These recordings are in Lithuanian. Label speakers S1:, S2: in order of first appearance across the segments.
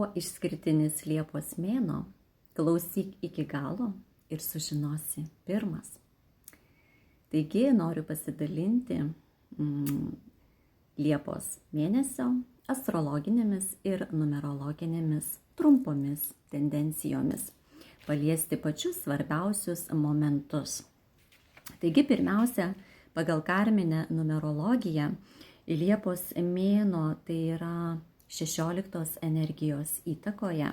S1: Kuo išskirtinis Liepos mėnuo? Klausyk iki galo ir sužinosi pirmas. Taigi noriu pasidalinti Liepos mėnesio astrologinėmis ir numerologinėmis trumpomis tendencijomis, paliesti pačius svarbiausius momentus. Taigi pirmiausia, pagal karminę numerologiją, Liepos mėnuo tai yra 16 energijos įtakoje,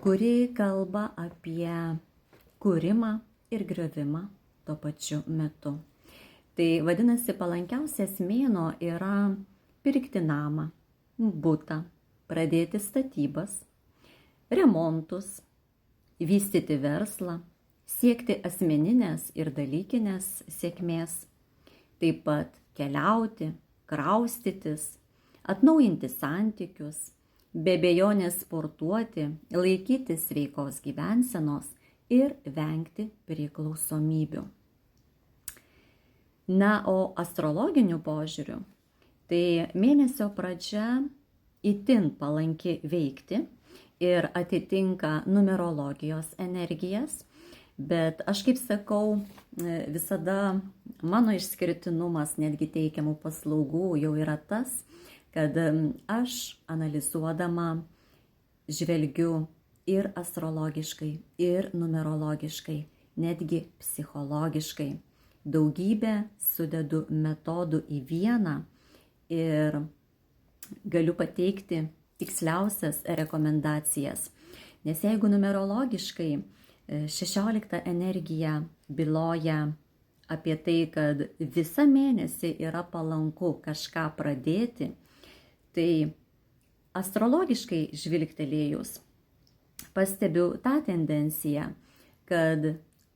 S1: kuri kalba apie kūrimą ir griovimą tuo pačiu metu. Tai vadinasi, palankiausias mėnuo yra pirkti namą, butą, pradėti statybas, remontus, vystyti verslą, siekti asmeninės ir dalykinės sėkmės, taip pat keliauti, kraustytis, atnaujinti santykius, be abejonės sportuoti, laikytis sveikos gyvensenos ir vengti priklausomybių. Na, o astrologiniu požiūriu, tai mėnesio pradžia itin palanki veikti ir atitinka numerologijos energijas, bet aš kaip sakau, visada mano išskirtinumas netgi teikiamų paslaugų jau yra tas, kad aš analizuodama žvelgiu ir astrologiškai, ir numerologiškai, netgi psichologiškai. Daugybę sudedu metodų į vieną ir galiu pateikti tiksliausias rekomendacijas. Nes jeigu numerologiškai 16 energija byloja apie tai, kad visą mėnesį yra palanku kažką pradėti, tai astrologiškai žvilgtelėjus pastebiu tą tendenciją, kad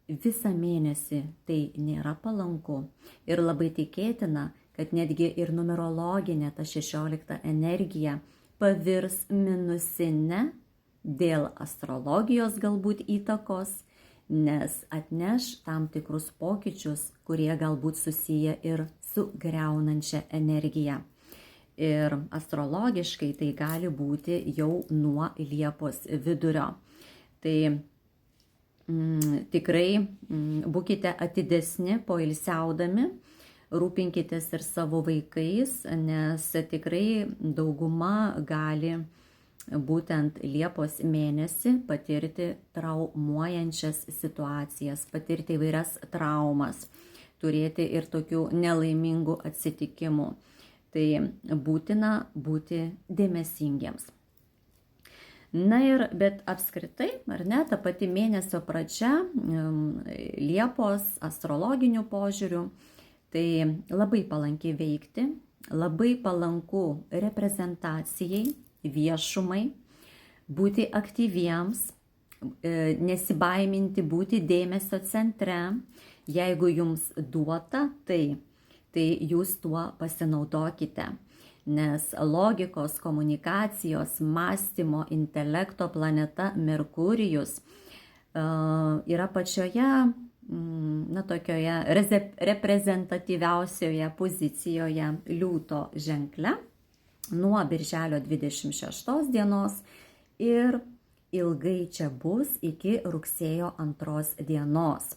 S1: visą mėnesį tai nėra palanku ir labai tikėtina, kad netgi ir numerologinė ta 16 energija pavirs minusinę dėl astrologijos galbūt įtakos, nes atneš tam tikrus pokyčius, kurie galbūt susiję ir su griaunančia energija. Ir astrologiškai tai gali būti jau nuo Liepos vidurio. Tai tikrai būkite atidesni poilsiaudami, rūpinkitės ir savo vaikais, nes tikrai dauguma gali būtent Liepos mėnesį patirti traumuojančias situacijas, patirti įvairias traumas, turėti ir tokių nelaimingų atsitikimų. Tai būtina būti dėmesingiems. Na ir, bet apskritai, ar ne, ta pati mėnesio pradžia, Liepos astrologiniu požiūriu, tai labai palanki veikti, labai palanku reprezentacijai, viešumai, būti aktyviems, nesibaiminti būti dėmesio centre. Jeigu jums duota, tai jūs tuo pasinaudokite, nes logikos, komunikacijos, mąstymo, intelekto planeta Merkurijus yra pačioje, tokioje reprezentatyviausioje pozicijoje liūto ženkle nuo birželio 26 dienos ir ilgai čia bus iki rugsėjo 2 dienos.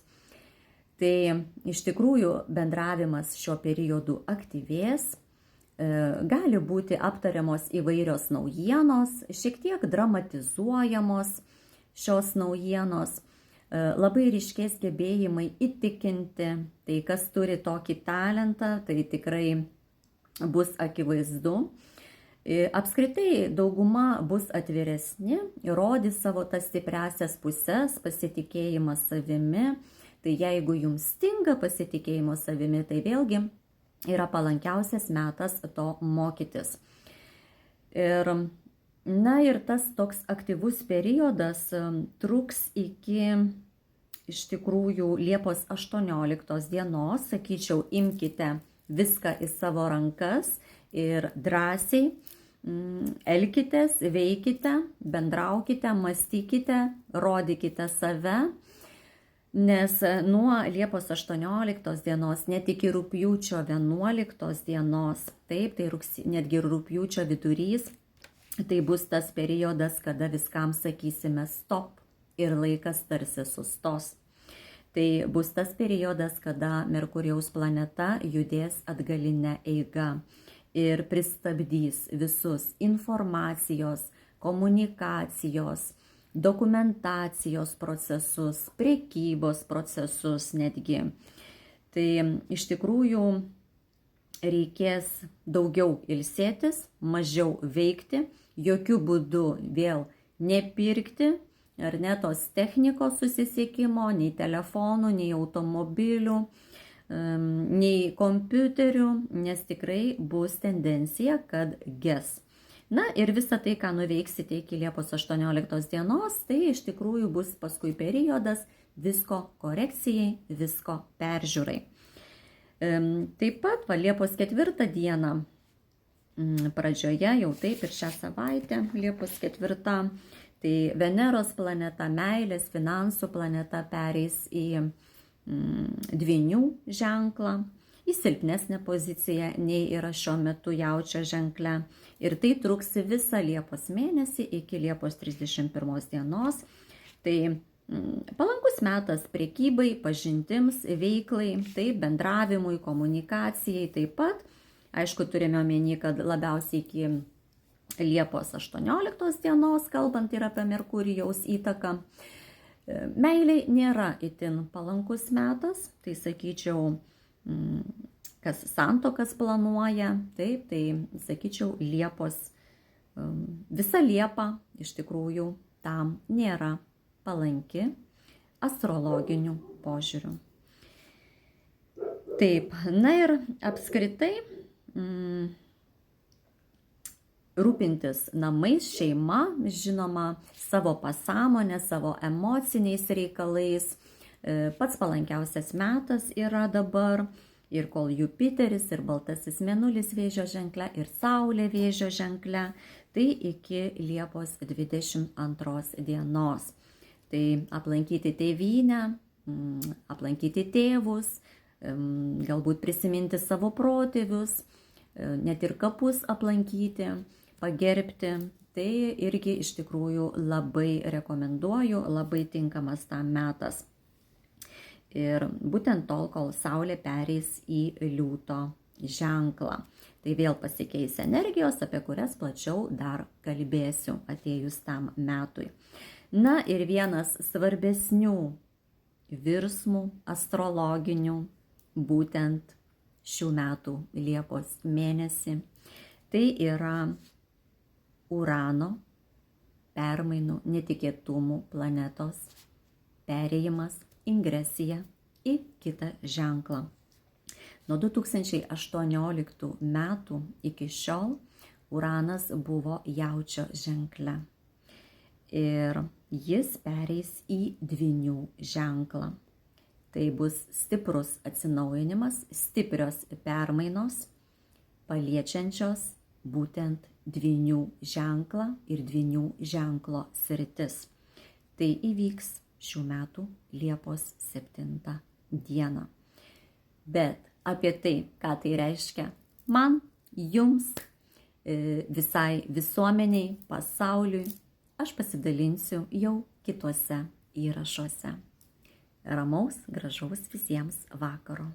S1: Tai iš tikrųjų bendravimas šiuo periodu aktyvės, gali būti aptariamos įvairios naujienos, šiek tiek dramatizuojamos šios naujienos, labai ryškės gebėjimai įtikinti, tai kas turi tokį talentą, tai tikrai bus akivaizdu. Apskritai dauguma bus atviresni, rodys savo tas stipriasias puses, pasitikėjimą savimi. Tai jeigu jums stinga pasitikėjimo savimi, tai vėlgi yra palankiausias metas to mokytis. Ir tas toks aktyvus periodas truks iki iš tikrųjų Liepos 18 dienos, sakyčiau, imkite viską į savo rankas ir drąsiai elkitės, veikite, bendraukite, mąstykite, rodykite save. Nes nuo Liepos 18 dienos net iki rugpjūčio 11 dienos, taip, tai netgi rugpjūčio vidurys, Tai bus tas periodas, kada viskam sakysime stop ir laikas tarsi sustos. Tai bus tas periodas, kada Merkurijaus planeta judės atgalinę eigą ir pristabdys visus informacijos, komunikacijos, dokumentacijos procesus, prekybos procesus netgi. Tai iš tikrųjų reikės daugiau ilsėtis, mažiau veikti, jokių būdų vėl nepirkti, ar ne tos technikos susisiekimo, nei telefonų, nei automobilių, nei kompiuterių, nes tikrai bus tendencija, kad ges. Na ir visa tai, ką nuveiksite iki Liepos 18 dienos, tai iš tikrųjų bus paskui periodas visko korekcijai, visko peržiūrai. Taip pat Liepos 4 dieną pradžioje, jau taip ir šią savaitę, Liepos 4, tai Veneros planeta, meilės, finansų planeta pereis į dvynių ženklą, į silpnesnę poziciją nei yra šiuo metu Jaučio ženkle. Ir tai truks visą Liepos mėnesį iki Liepos 31 dienos. Tai palankus metas prekybai, pažintims, veiklai, tai bendravimui, komunikacijai taip pat. Aišku, turime omeny, kad labiausiai iki Liepos 18 dienos, kalbant ir apie Merkurijaus įtaką, meiliai nėra itin palankus metas, tai sakyčiau, kas santuokas planuoja, taip, tai sakyčiau, visa Liepa iš tikrųjų tam nėra palanki astrologiniu požiūriu. Taip, na ir apskritai rūpintis namais, šeima, žinoma, savo pasąmonę, savo emociniais reikalais. Pats palankiausias metas yra dabar, ir kol Jupiteris ir baltasis mėnulis Vėžio ženkle, ir Saulė Vėžio ženkle, tai iki Liepos 22 dienos. Tai aplankyti tėvynę, aplankyti tėvus, galbūt prisiminti savo protėvius, net ir kapus aplankyti, pagerbti. Tai irgi iš tikrųjų labai rekomenduoju, labai tinkamas tam metas. Ir būtent tol, kol Saulė pereis į Liūto ženklą. Tai vėl pasikeis energijos, apie kurias plačiau dar kalbėsiu atėjus tam metui. Na ir vienas svarbesnių virsmų astrologinių būtent šių metų Liepos mėnesį, tai yra Urano permainų netikėtumų planetos perėjimas, ingresija į kitą ženklą. Nuo 2018 metų iki šiol Uranas buvo Jaučio ženkle. Ir jis pereis į dvynių ženklą. Tai bus stiprus atsinaujinimas, stiprios permainos, paliečiančios būtent dvynių ženklą ir dvynių ženklo sritis. Tai įvyks šių metų Liepos 7 dieną. Bet apie tai, ką tai reiškia man, jums, visai visuomeniai, pasauliui, aš pasidalinsiu jau kituose įrašuose. Ramaus, gražaus visiems vakaro.